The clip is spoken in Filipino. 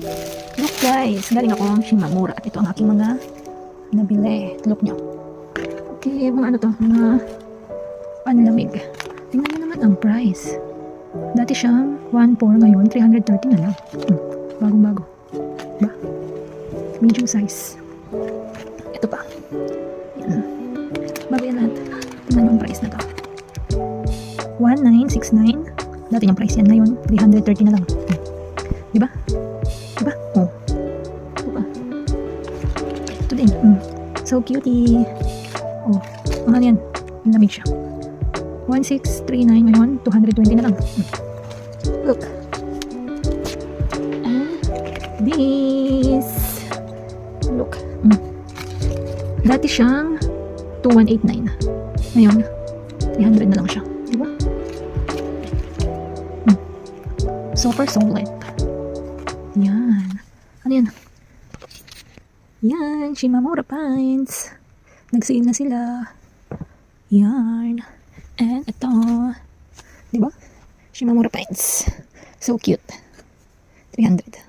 Look guys, galing ako ang Shimamura. Ito ang aking mga nabili. Look nyo. Okay, mga ano to, mga panlamig. Tingnan nyo naman ang price. Dati siyang 1.4, ngayon 330 na lang. Bagong-bago. Ba? Medium size. Ito pa. Yan. Bago yan lahat. Tingnan nyo ang price na to. 1969. Dati yung price yan. Ngayon, 330 na lang. Diba? Diba? Oh. Diba? Ito din. So cutie. Oh. Ang ano yan? Ang lamig siya. 1639 ngayon. 220 na lang. Look. And this. Look. Dati siyang 2189. Ngayon, 300 na lang siya. Diba? Super solid. Yan. Ano yan? Yan. Shimamura Pines. Nag-sale na sila. Yan. And ito. Diba? Shimamura Pines. So cute. 300.